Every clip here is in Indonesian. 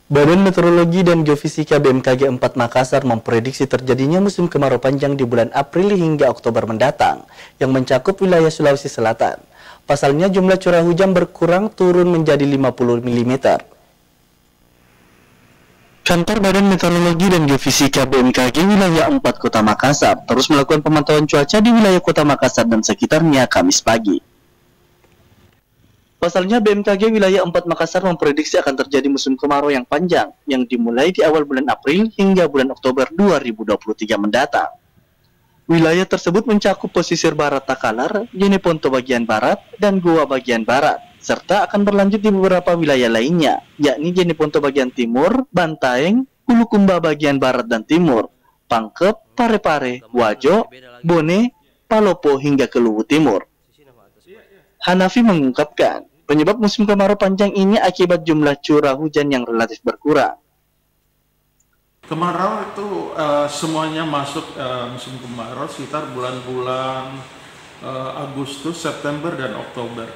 Badan Meteorologi dan Geofisika BMKG 4 Makassar memprediksi terjadinya musim kemarau panjang di bulan April hingga Oktober mendatang, yang mencakup wilayah Sulawesi Selatan. Pasalnya jumlah curah hujan berkurang turun menjadi 50 mm. Kantor Badan Meteorologi dan Geofisika BMKG wilayah 4 Kota Makassar terus melakukan pemantauan cuaca di wilayah Kota Makassar dan sekitarnya Kamis pagi. Pasalnya BMKG wilayah 4 Makassar memprediksi akan terjadi musim kemarau yang panjang yang dimulai di awal bulan April hingga bulan Oktober 2023 mendatang. Wilayah tersebut mencakup pesisir barat Takalar, Jeneponto bagian barat, dan Goa bagian barat, serta akan berlanjut di beberapa wilayah lainnya, yakni Jeneponto bagian timur, Bantaeng, Bulukumba bagian barat dan timur, Pangkep, Parepare, Wajo, Bone, Palopo hingga ke Luwu Timur. Hanafi mengungkapkan, penyebab musim kemarau panjang ini akibat jumlah curah hujan yang relatif berkurang. Kemarau itu semuanya masuk musim kemarau sekitar bulan-bulan Agustus, September, dan Oktober.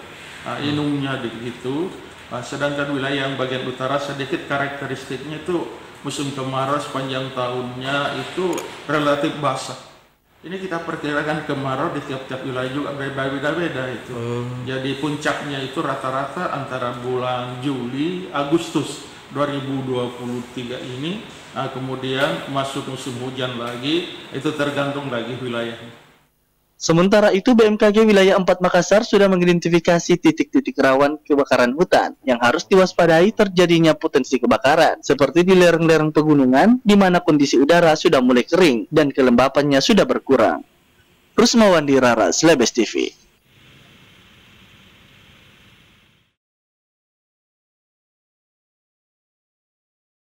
Inumnya begitu. Sedangkan wilayah yang bagian utara sedikit karakteristiknya itu musim kemarau sepanjang tahunnya itu relatif basah. Ini kita perkirakan kemarau di tiap-tiap wilayah juga berbeda-beda itu. Jadi puncaknya itu rata-rata antara bulan Juli, Agustus 2023 ini. Kemudian masuk musim hujan lagi, itu tergantung lagi wilayahnya. Sementara itu BMKG wilayah 4 Makassar sudah mengidentifikasi titik-titik rawan kebakaran hutan yang harus diwaspadai terjadinya potensi kebakaran, seperti di lereng-lereng pegunungan di mana kondisi udara sudah mulai kering dan kelembapannya sudah berkurang. Rusmawandi Rara, Slebes TV.